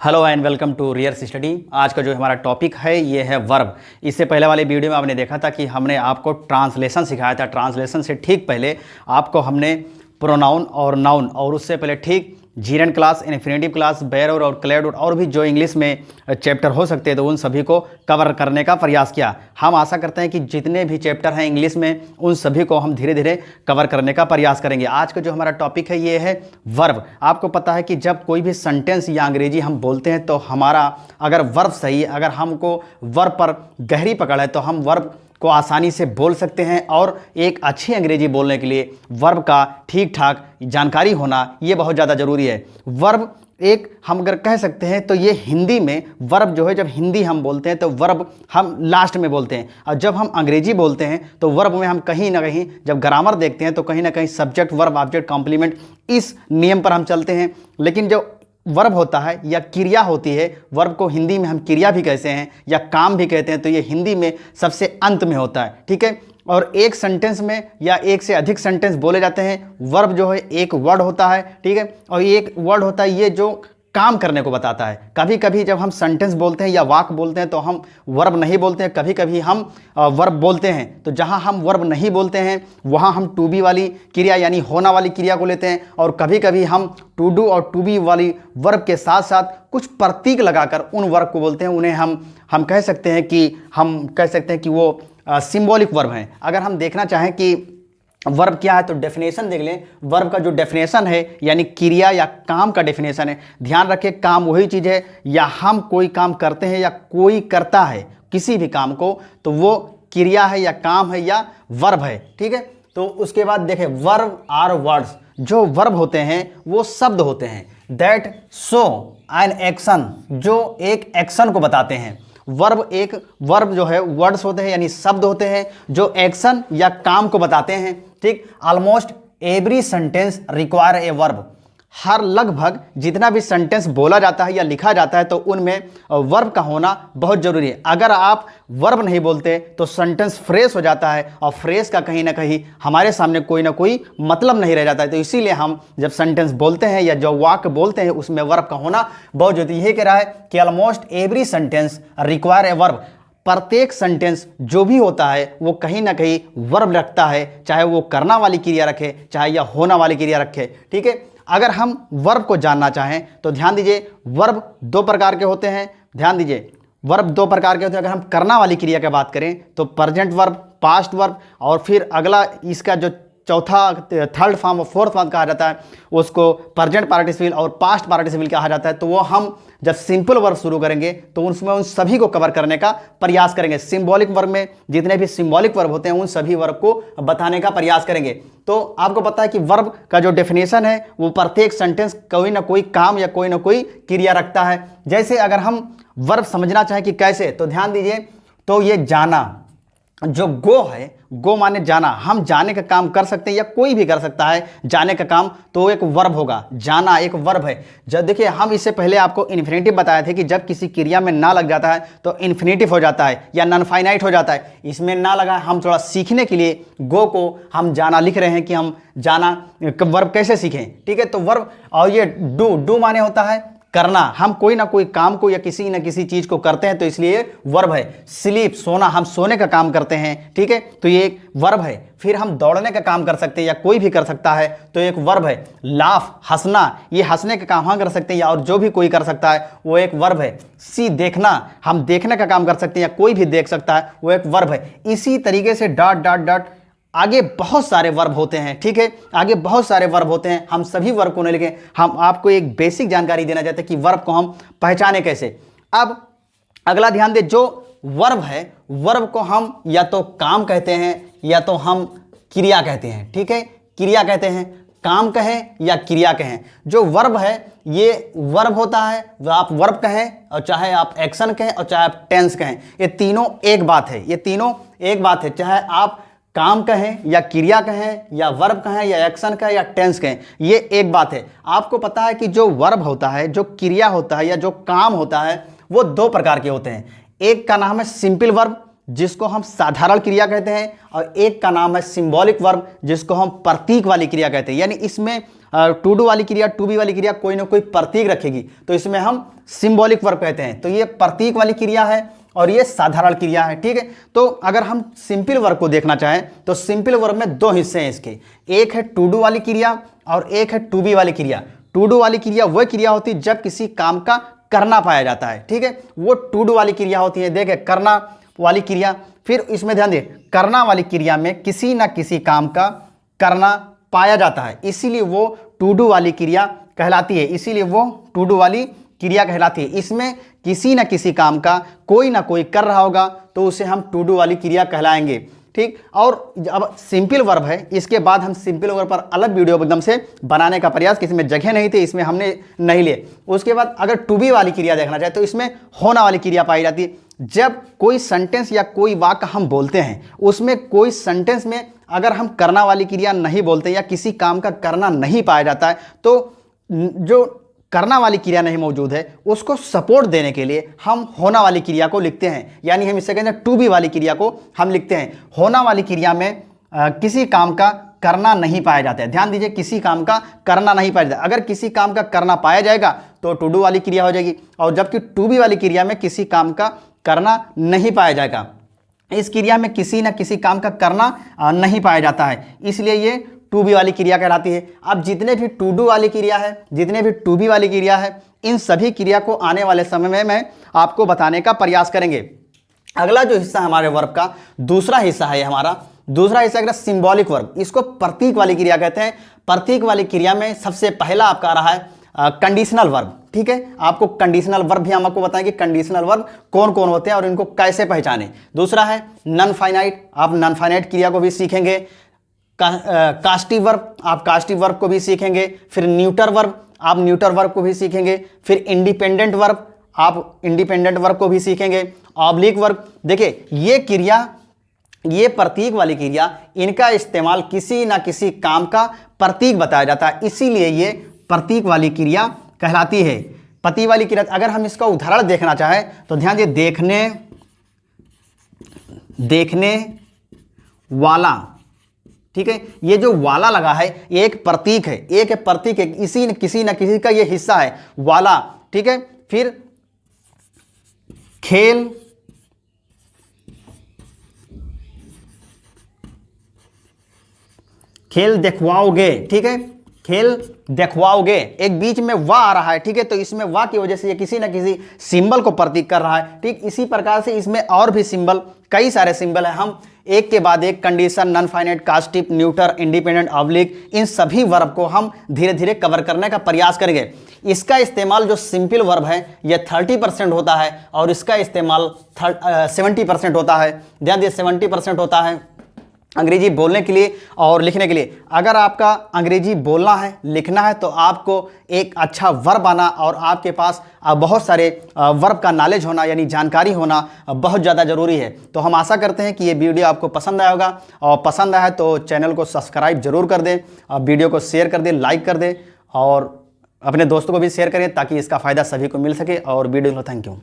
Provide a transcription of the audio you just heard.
Hello and welcome to rears study. आज का जो हमारा टॉपिक है ये है वर्ब। इससे पहले वाले वीडियो में आपने देखा था कि हमने आपको ट्रांसलेशन सिखाया था। ट्रांसलेशन से ठीक पहले आपको हमने प्रोनाउन और नाउन और उससे पहले ठीक जीरेंट क्लास, इन्फिनेटिव क्लास, बेयर और क्लेड और भी जो इंग्लिश में चैप्टर हो सकते हैं तो उन सभी को कवर करने का प्रयास किया। हम आशा करते हैं कि जितने भी चैप्टर हैं इंग्लिश में उन सभी को हम धीरे धीरे कवर करने का प्रयास करेंगे। आज का जो हमारा टॉपिक है ये है वर्ब। आपको पता है कि जब कोई भी सेंटेंस या अंग्रेजी हम बोलते हैं तो हमारा अगर वर्ब सही है, अगर हमको वर्ब पर गहरी पकड़ है तो हम वर्ब को आसानी से बोल सकते हैं। और एक अच्छी अंग्रेजी बोलने के लिए वर्ब का ठीक ठाक जानकारी होना ये बहुत ज़्यादा ज़रूरी है। वर्ब एक हम अगर कह सकते हैं तो ये हिंदी में वर्ब जो है, जब हिंदी हम बोलते हैं तो वर्ब हम लास्ट में बोलते हैं, और जब हम अंग्रेजी बोलते हैं तो वर्ब में हम कहीं ना कहीं जब ग्रामर देखते हैं तो कहीं ना कहीं सब्जेक्ट, वर्ब, ऑब्जेक्ट, कॉम्प्लीमेंट इस नियम पर हम चलते हैं। लेकिन जो वर्ब होता है या क्रिया होती है, वर्ब को हिंदी में हम क्रिया भी कहते हैं या काम भी कहते हैं, तो ये हिंदी में सबसे अंत में होता है। ठीक है। और एक सेंटेंस में या एक से अधिक सेंटेंस बोले जाते हैं। वर्ब जो है एक वर्ड होता है। ठीक है। और ये एक वर्ड होता है ये जो काम करने को बताता है। कभी कभी जब हम सेंटेंस बोलते हैं या वाक्य बोलते हैं तो हम वर्ब नहीं बोलते हैं, कभी कभी हम वर्ब बोलते हैं। तो जहां हम वर्ब नहीं बोलते हैं वहां हम टू बी वाली क्रिया यानी होना वाली क्रिया को लेते हैं, और कभी कभी हम टू डू और टू बी वाली वर्ब के साथ साथ कुछ प्रतीक लगाकर उन वर्ब को बोलते हैं। उन्हें हम कह सकते हैं कि वो सिंबॉलिक वर्ब हैं। अगर हम देखना चाहें कि वर्ब क्या है तो डेफिनेशन देख लें। वर्ब का जो डेफिनेशन है यानी क्रिया या काम का डेफिनेशन है। ध्यान रखें, काम वही चीज़ है या हम कोई काम करते हैं या कोई करता है किसी भी काम को तो वो क्रिया है या काम है या वर्ब है। ठीक है। तो उसके बाद देखें, वर्ब आर वर्ड्स। जो वर्ब होते हैं वो शब्द होते हैं दैट शो एन एक्शन, जो एक एक्शन को बताते हैं। वर्ब जो है वर्ड्स होते हैं यानी शब्द होते हैं जो एक्शन या काम को बताते हैं। ठीक। Almost every sentence require a verb. हर लगभग जितना भी सेंटेंस बोला जाता है या लिखा जाता है तो उनमें वर्ब का होना बहुत जरूरी है। अगर आप वर्ब नहीं बोलते तो सेंटेंस फ्रेश हो जाता है, और फ्रेश का कहीं ना कहीं हमारे सामने कोई ना कोई मतलब नहीं रह जाता है। तो इसीलिए हम जब सेंटेंस बोलते हैं या जो वाक्य बोलते हैं उसमें वर्ब का होना बहुत जरूरी है। यही कह रहा है कि almost every sentence require a verb. प्रत्येक सेंटेंस जो भी होता है वो कहीं ना कहीं वर्ब रखता है, चाहे वो करना वाली क्रिया रखे चाहे या होना वाली क्रिया रखे। ठीक है। अगर हम वर्ब को जानना चाहें तो ध्यान दीजिए, वर्ब दो प्रकार के होते हैं। ध्यान दीजिए, वर्ब दो प्रकार के होते हैं। अगर हम करना वाली क्रिया की बात करें तो प्रेजेंट वर्ब, पास्ट वर्ब, और फिर अगला इसका जो चौथा, थर्ड फॉर्म और फोर्थ फॉर्म कहा जाता है उसको प्रेजेंट पार्टिसिपल और पास्ट पार्टिसिपल कहा जाता है। तो वो हम जब सिंपल वर्ब शुरू करेंगे तो उसमें उन सभी को कवर करने का प्रयास करेंगे। सिंबॉलिक वर्ब में जितने भी सिंबॉलिक वर्ब होते हैं उन सभी वर्ब को बताने का प्रयास करेंगे। तो आपको पता है कि वर्ब का जो डेफिनेशन है वो प्रत्येक सेंटेंस कोई ना कोई काम या कोई ना कोई क्रिया रखता है। जैसे अगर हम वर्ब समझना चाहें कि कैसे, तो ध्यान दीजिए, तो ये जाना जो गो है, गो माने जाना, हम जाने का काम कर सकते हैं या कोई भी कर सकता है जाने का काम, तो एक वर्ब होगा। जाना एक वर्ब है। जब देखिए, हम इससे पहले आपको इन्फिनेटिव बताए थे कि जब किसी क्रिया में ना लग जाता है तो इन्फिनेटिव हो जाता है या नॉन फाइनाइट हो जाता है। इसमें ना लगा, हम थोड़ा सीखने के लिए गो को हम जाना लिख रहे हैं कि हम जाना वर्ब कैसे सीखें। ठीक है। तो वर्ब, और ये डू माने होता है करना। हम कोई ना कोई काम को या किसी न किसी चीज को करते हैं तो इसलिए वर्ब है। स्लीप सोना, हम सोने का काम करते हैं। ठीक है। तो ये एक वर्ब है। फिर हम दौड़ने का काम कर सकते हैं या कोई भी कर सकता है तो एक वर्ब है। लाफ हंसना, ये हंसने का काम हम कर सकते हैं या और जो भी कोई कर सकता है वो एक वर्ब है। सी देखना, हम देखने का काम कर सकते हैं या कोई भी देख सकता है वो एक वर्ब है। इसी तरीके से डॉट डॉट डॉट आगे बहुत सारे वर्ब होते हैं। ठीक है। आगे बहुत सारे वर्ब होते हैं। हम सभी वर्ब को नहीं लिखें, हम आपको एक बेसिक जानकारी देना चाहते हैं कि वर्ब को हम पहचाने कैसे। अब अगला ध्यान दें, जो वर्ब है वर्ब को हम या तो काम कहते हैं या तो हम क्रिया कहते हैं। ठीक है। क्रिया कहते हैं, काम कहें या क्रिया कहें। जो वर्ब है ये वर्ब होता है, आप वर्ब कहें और चाहे आप एक्शन कहें और चाहे आप टेंस कहें, ये तीनों एक बात है। ये तीनों एक बात है, चाहे आप काम कहें या क्रिया कहें या वर्ब कहें या एक्शन कहें या टेंस कहें, ये एक बात है। आपको पता है कि जो वर्ब होता है, जो क्रिया होता है या जो काम होता है वो दो प्रकार के होते हैं। एक का नाम है सिंपल वर्ब जिसको हम साधारण क्रिया कहते हैं, और एक का नाम है सिंबॉलिक वर्ब जिसको हम प्रतीक वाली क्रिया कहते हैं। यानी इसमें टू डू वाली क्रिया, टू बी वाली क्रिया कोई ना कोई प्रतीक रखेगी, तो इसमें हम सिंबॉलिक वर्ब कहते हैं। तो ये प्रतीक वाली क्रिया है और ये साधारण क्रिया है, ठीक है। तो अगर हम सिंपल वर्ब को देखना चाहें तो सिंपल वर्ब में दो हिस्से हैं इसके, एक है टू डू वाली क्रिया और एक है टू बी वाली क्रिया। टू डू वाली क्रिया वह क्रिया होती है जब किसी काम का करना पाया जाता है, ठीक है, वो टू डू वाली क्रिया होती है। देखे करना वाली क्रिया, फिर इसमें ध्यान दे, करना वाली क्रिया में किसी ना किसी काम का करना पाया जाता है, इसीलिए वो टू डू वाली क्रिया कहलाती है, इसीलिए वो टू डू वाली क्रिया कहलाती है। इसमें किसी न किसी काम का कोई ना कोई कर रहा होगा तो उसे हम टू डू वाली क्रिया कहलाएंगे, ठीक। और अब सिंपल वर्ब है, इसके बाद हम सिंपल वर्ब पर अलग वीडियो एकदम से बनाने का प्रयास, किसी में जगह नहीं थी इसमें हमने नहीं लिए। उसके बाद अगर टू बी वाली क्रिया देखना चाहे तो इसमें होना वाली क्रिया पाई जाती है। जब कोई सेंटेंस या कोई वाक्य हम बोलते हैं, उसमें कोई सेंटेंस में अगर हम करना वाली क्रिया नहीं बोलते या किसी काम का करना नहीं पाया जाता है, तो जो करना वाली क्रिया नहीं मौजूद है उसको सपोर्ट देने के लिए हम होना वाली क्रिया को लिखते हैं। यानी हम इससे कहते हैं टू बी वाली क्रिया को हम लिखते हैं। होना वाली क्रिया में किसी काम का करना नहीं पाया जाता है। ध्यान दीजिए, किसी काम का करना नहीं पाया जाता। अगर किसी काम का करना पाया जाएगा तो टू डू वाली क्रिया हो जाएगी, और जबकि टू बी वाली क्रिया में किसी काम का करना नहीं पाया जाएगा। इस क्रिया में किसी न किसी काम का करना नहीं पाया जाता है, इसलिए ये टू बी वाली क्रिया कहलाती है। अब जितने भी टू डू वाली क्रिया है, जितने भी टू बी वाली क्रिया है, इन सभी क्रिया को आने वाले समय में मैं आपको बताने का प्रयास करेंगे। अगला जो हिस्सा हमारे वर्ब का दूसरा हिस्सा है, हमारा दूसरा हिस्सा है सिंबॉलिक वर्ब। इसको प्रतीक वाली क्रिया कहते हैं। प्रतीक वाली क्रिया में सबसे पहला आपका आ रहा है कंडीशनल वर्ब, ठीक है। आपको कंडीशनल वर्ब भी हम आपको बताएंगे, कंडीशनल वर्ब कौन कौन होते हैं और इनको कैसे पहचाने। दूसरा है नॉन फाइनाइट, आप नॉन फाइनाइट क्रिया को भी सीखेंगे। कास्टिव वर्ब, आप कास्टिव वर्ब को भी सीखेंगे। फिर न्यूटर वर्ब, आप न्यूटर वर्ब को भी सीखेंगे। फिर इंडिपेंडेंट वर्ब, आप इंडिपेंडेंट वर्ब को भी सीखेंगे। ऑब्लिक वर्ब, देखिए ये क्रिया, ये प्रतीक वाली क्रिया, इनका इस्तेमाल किसी ना किसी काम का प्रतीक बताया जाता है, इसीलिए ये प्रतीक वाली क्रिया कहलाती है। प्रतीक वाली क्रिया, अगर हम इसका उदाहरण देखना चाहें तो ध्यान दिए, देखने वाला, ठीक है। ये जो वाला लगा है ये एक प्रतीक है, एक प्रतीक है, इसी किसी न किसी का ये हिस्सा है वाला, ठीक है। फिर खेल, खेल दिखवाओगे, ठीक है, खेल दिखवाओगे, एक बीच में वाह आ रहा है, ठीक है, तो इसमें वाह की वजह से ये किसी न किसी सिंबल को प्रतीक कर रहा है, ठीक। इसी प्रकार से इसमें और भी सिंबल, कई सारे सिंबल हैं, हम एक के बाद एक condition, non finite, causative, neuter, independent, oblique, इन सभी वर्ब को हम धीरे धीरे कवर करने का प्रयास करेंगे। इसका इस्तेमाल जो सिंपल वर्ब है ये 30% होता है और इसका इस्तेमाल 70% होता है। ध्यान दिए, 70% होता है अंग्रेजी बोलने के लिए और लिखने के लिए। अगर आपका अंग्रेजी बोलना है, लिखना है, तो आपको एक अच्छा वर्ब आना और आपके पास बहुत सारे वर्ब का नॉलेज होना, यानी जानकारी होना बहुत ज़्यादा ज़रूरी है। तो हम आशा करते हैं कि ये वीडियो आपको पसंद आया होगा, और पसंद आया तो चैनल को सब्सक्राइब जरूर कर दें, वीडियो को शेयर कर दें, लाइक कर दें, और अपने दोस्तों को भी शेयर करें ताकि इसका फ़ायदा सभी को मिल सके। और वीडियो को थैंक यू।